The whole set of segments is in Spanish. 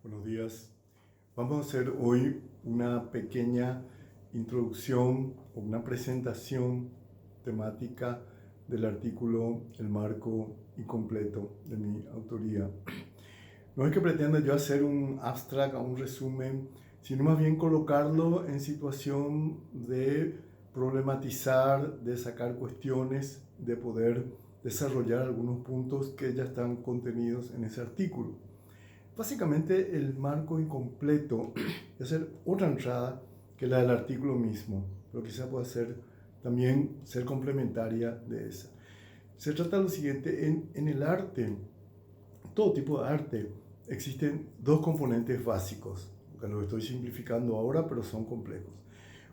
Buenos días. Vamos a hacer hoy una pequeña introducción o una presentación temática del artículo El marco incompleto de mi autoría. No es que pretenda yo hacer un abstract o un resumen, sino más bien colocarlo en situación de problematizar, de sacar cuestiones, de poder desarrollar algunos puntos que ya están contenidos en ese artículo. Básicamente el marco incompleto es hacer otra entrada que la del artículo mismo, pero quizá pueda también ser complementaria de esa. Se trata de lo siguiente: en el arte, todo tipo de arte, existen dos componentes básicos, que lo estoy simplificando ahora, pero son complejos.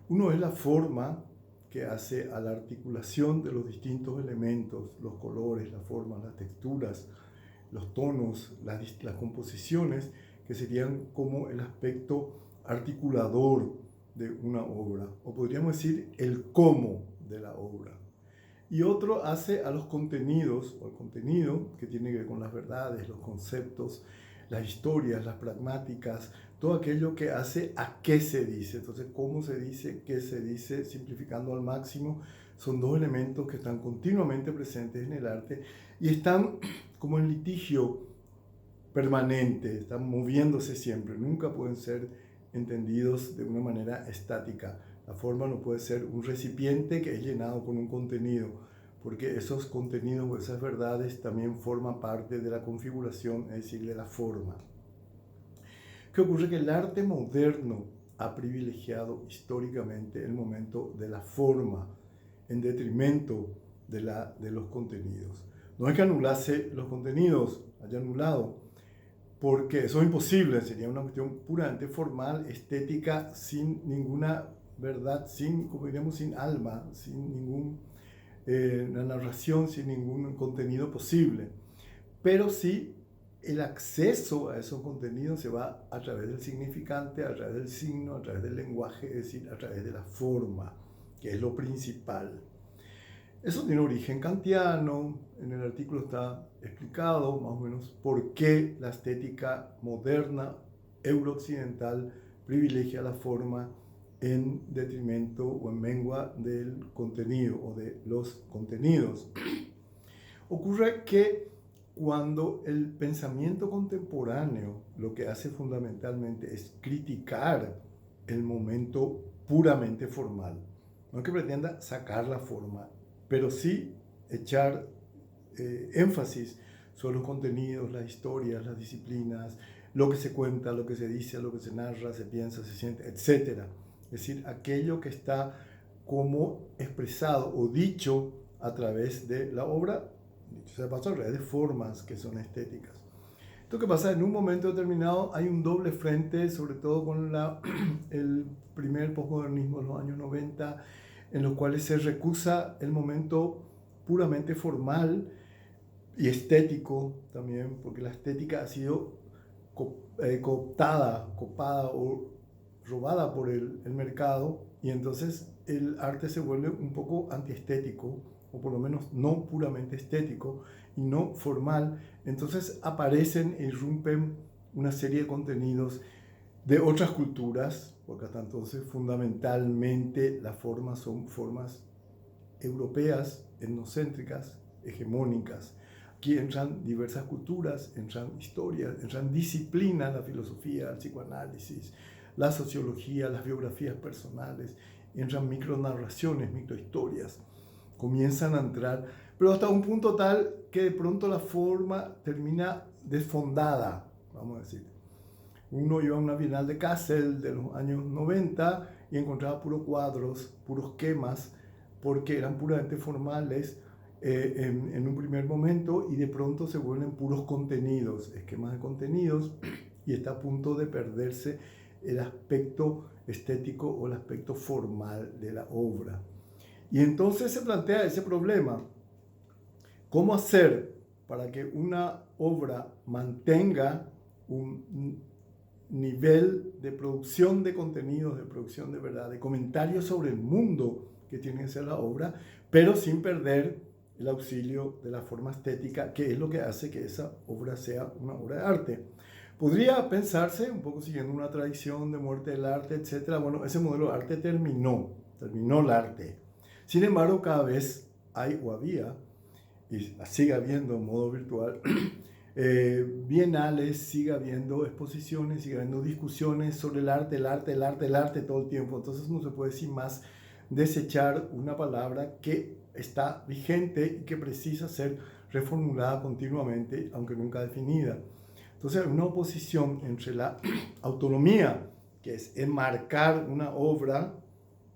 Uno es la forma, que hace a la articulación de los distintos elementos, los colores, las formas, las texturas, los tonos, las composiciones, que serían como el aspecto articulador de una obra, o podríamos decir el cómo de la obra. Y otro hace a los contenidos, o el contenido, que tiene que ver con las verdades, los conceptos, las historias, las pragmáticas, todo aquello que hace a qué se dice. Entonces, cómo se dice, qué se dice, simplificando al máximo, son dos elementos que están continuamente presentes en el arte y están como en litigio permanente, están moviéndose siempre, nunca pueden ser entendidos de una manera estática. La forma no puede ser un recipiente que es llenado con un contenido, porque esos contenidos o esas verdades también forman parte de la configuración, es decir, de la forma. ¿Qué ocurre? Que el arte moderno ha privilegiado históricamente el momento de la forma en detrimento de los contenidos. No es que anulase los contenidos, haya anulado, porque eso es imposible, sería una cuestión puramente formal, estética, sin ninguna verdad, como diríamos, sin alma, sin ninguna narración, sin ningún contenido posible. Pero sí, el acceso a esos contenidos se va a través del significante, a través del signo, a través del lenguaje, es decir, a través de la forma, que es lo principal. Eso tiene origen kantiano. En el artículo está explicado más o menos por qué la estética moderna eurooccidental privilegia la forma en detrimento o en mengua del contenido o de los contenidos. Ocurre que cuando el pensamiento contemporáneo lo que hace fundamentalmente es criticar el momento puramente formal, no es que pretenda sacar la forma, pero sí echar énfasis sobre los contenidos, las historias, las disciplinas, lo que se cuenta, lo que se dice, lo que se narra, se piensa, se siente, etc. Es decir, aquello que está como expresado o dicho a través de la obra, dicho sea paso, a través de formas que son estéticas. Esto que pasa en un momento determinado, hay un doble frente, sobre todo con el primer posmodernismo de los años 90, en los cuales se recusa el momento puramente formal y estético también, porque la estética ha sido copada o robada por el mercado, y entonces el arte se vuelve un poco antiestético, o por lo menos no puramente estético y no formal. Entonces aparecen e irrumpen una serie de contenidos de otras culturas, porque hasta entonces fundamentalmente las formas son formas europeas, etnocéntricas, hegemónicas. Aquí entran diversas culturas, entran historias, entran disciplinas, la filosofía, el psicoanálisis, la sociología, las biografías personales, entran micronarraciones, microhistorias, comienzan a entrar, pero hasta un punto tal que de pronto la forma termina desfondada, vamos a decir. Uno iba a una Bienal de Kassel de los años 90 y encontraba puros cuadros, puros esquemas, porque eran puramente formales en un primer momento, y de pronto se vuelven puros contenidos, esquemas de contenidos, y está a punto de perderse el aspecto estético o el aspecto formal de la obra. Y entonces se plantea ese problema: ¿cómo hacer para que una obra mantenga un nivel de producción de contenidos, de producción de verdad, de comentarios sobre el mundo que tiene que ser la obra, pero sin perder el auxilio de la forma estética, que es lo que hace que esa obra sea una obra de arte? Podría pensarse, un poco siguiendo una tradición de muerte del arte, etc. Bueno, ese modelo de arte terminó el arte. Sin embargo, cada vez hay o había, y sigue habiendo en modo virtual, bienales, sigue habiendo exposiciones, sigue habiendo discusiones sobre el arte todo el tiempo. Entonces no se puede decir más desechar una palabra que está vigente y que precisa ser reformulada continuamente, aunque nunca definida. Entonces hay una oposición entre la autonomía, que es enmarcar una obra,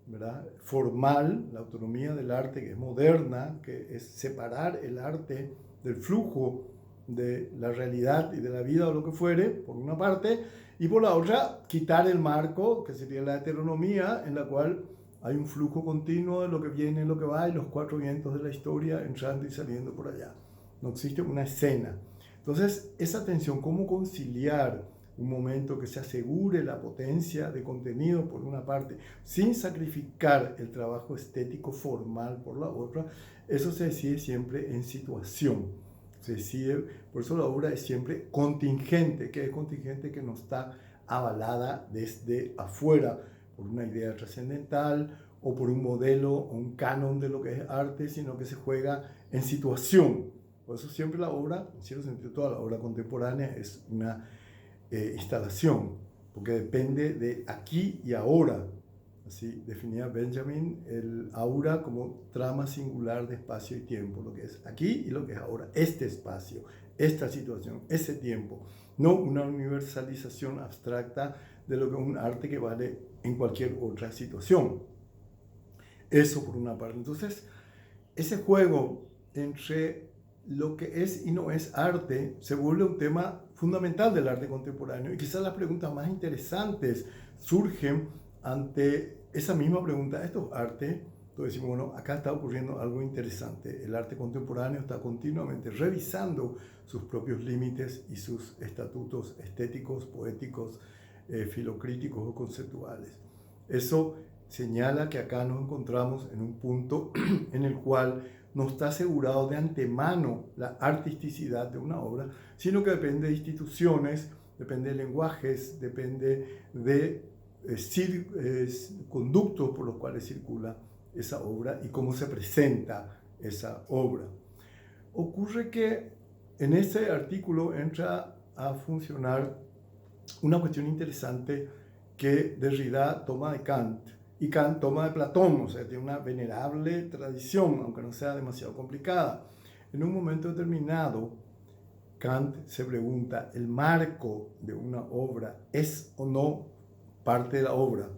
¿verdad?, formal, la autonomía del arte, que es moderna, que es separar el arte del flujo de la realidad y de la vida o lo que fuere, por una parte, y por la otra, quitar el marco, que sería la heteronomía, en la cual hay un flujo continuo de lo que viene, lo que va, y los cuatro vientos de la historia entrando y saliendo por allá. No existe una escena. Entonces, esa tensión, cómo conciliar un momento que se asegure la potencia de contenido por una parte, sin sacrificar el trabajo estético formal por la otra, eso se decide siempre en situación. Se decide, por eso la obra es siempre contingente, que es contingente, que no está avalada desde afuera por una idea trascendental o por un modelo o un canon de lo que es arte, sino que se juega en situación. Por eso siempre la obra, en cierto sentido toda la obra contemporánea es una instalación, porque depende de aquí y ahora. Así definía Benjamin el aura como trama singular de espacio y tiempo, lo que es aquí y lo que es ahora, este espacio, esta situación, ese tiempo, no una universalización abstracta de lo que es un arte que vale en cualquier otra situación. Eso por una parte. Entonces, ese juego entre lo que es y no es arte se vuelve un tema fundamental del arte contemporáneo, y quizás las preguntas más interesantes surgen ante esa misma pregunta. ¿Esto es arte? Entonces decimos, bueno, acá está ocurriendo algo interesante. El arte contemporáneo está continuamente revisando sus propios límites y sus estatutos estéticos, poéticos, filocríticos o conceptuales. Eso señala que acá nos encontramos en un punto en el cual no está asegurado de antemano la artisticidad de una obra, sino que depende de instituciones, depende de lenguajes, depende de conductos por los cuales circula esa obra y cómo se presenta esa obra. Ocurre que en este artículo entra a funcionar una cuestión interesante que Derrida toma de Kant, y Kant toma de Platón, o sea, tiene una venerable tradición, aunque no sea demasiado complicada. En un momento determinado, Kant se pregunta, ¿el marco de una obra es o no parte de la obra?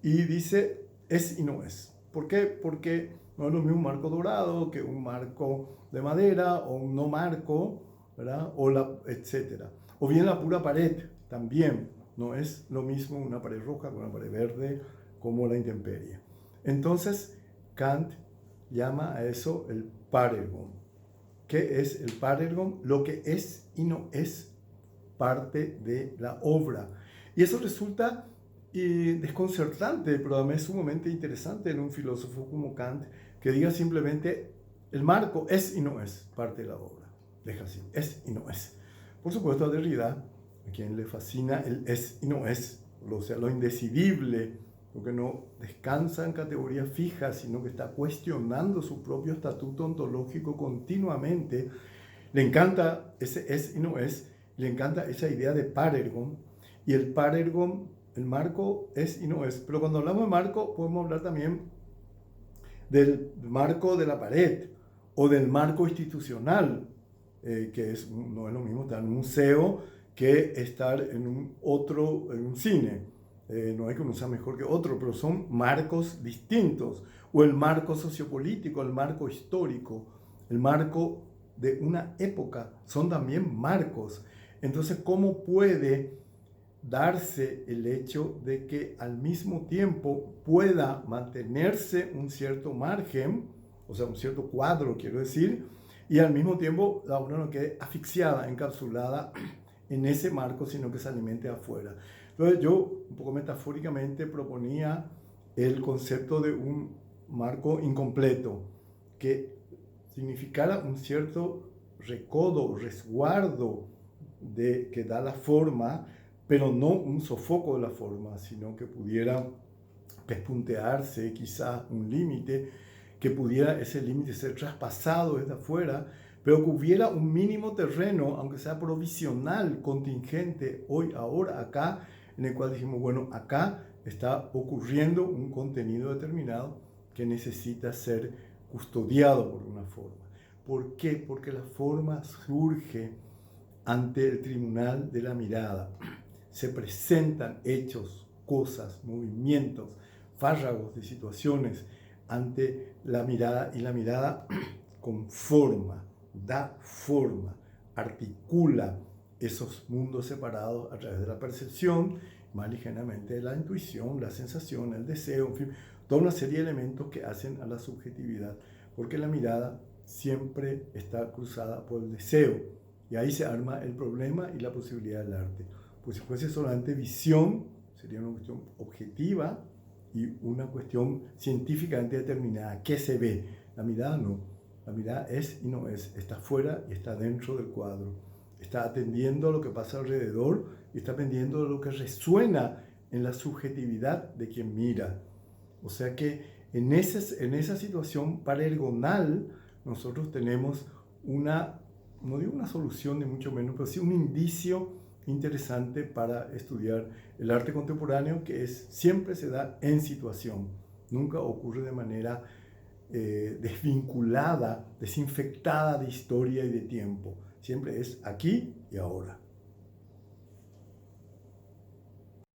Y dice, es y no es. ¿Por qué? Porque no es lo mismo un marco dorado que un marco de madera o un no marco, ¿verdad? O etcétera. O bien la pura pared también. No es lo mismo una pared roja con una pared verde, como la intemperie. Entonces, Kant llama a eso el Parergon. ¿Qué es el Parergon? Lo que es y no es parte de la obra. Y eso resulta desconcertante, pero además sumamente interesante en un filósofo como Kant, que diga simplemente el marco es y no es parte de la obra. Deja así, es y no es. Por supuesto, a Derrida, a quien le fascina el es y no es, o sea, lo indecidible, lo que no descansa en categorías fijas, sino que está cuestionando su propio estatuto ontológico continuamente. Le encanta ese es y no es, le encanta esa idea de Parergon, y el Parergon, el marco es y no es. Pero cuando hablamos de marco, podemos hablar también del marco de la pared o del marco institucional, que no es lo mismo estar en un museo que estar en un cine. No hay que uno sea mejor que otro, pero son marcos distintos. O el marco sociopolítico, el marco histórico, el marco de una época, son también marcos. Entonces, ¿cómo puede darse el hecho de que al mismo tiempo pueda mantenerse un cierto margen, o sea, un cierto cuadro, quiero decir, y al mismo tiempo la obra no quede asfixiada, encapsulada en ese marco, sino que se alimente afuera? Entonces yo, un poco metafóricamente, proponía el concepto de un marco incompleto, que significara un cierto recodo, resguardo que da la forma, pero no un sofoco de la forma, sino que pudiera pespuntearse quizás un límite, que pudiera ese límite ser traspasado desde afuera, pero que hubiera un mínimo terreno, aunque sea provisional, contingente, hoy, ahora, acá, en el cual dijimos, bueno, acá está ocurriendo un contenido determinado que necesita ser custodiado por una forma. ¿Por qué? Porque la forma surge ante el tribunal de la mirada. Se presentan hechos, cosas, movimientos, fárragos de situaciones ante la mirada, y la mirada conforma, da forma, articula esos mundos separados a través de la percepción, más ligeramente de la intuición, la sensación, el deseo, en fin, toda una serie de elementos que hacen a la subjetividad, porque la mirada siempre está cruzada por el deseo, y ahí se arma el problema y la posibilidad del arte. Pues si fuese solamente visión, sería una cuestión objetiva y una cuestión científicamente determinada. ¿Qué se ve? La mirada no. La mirada es y no es. Está fuera y está dentro del cuadro. Está atendiendo a lo que pasa alrededor y está atendiendo a lo que resuena en la subjetividad de quien mira. O sea que en esa situación parergonal nosotros tenemos una, no digo una solución ni mucho menos, pero sí un indicio interesante para estudiar el arte contemporáneo, que siempre se da en situación, nunca ocurre de manera desvinculada, desinfectada de historia y de tiempo, siempre es aquí y ahora.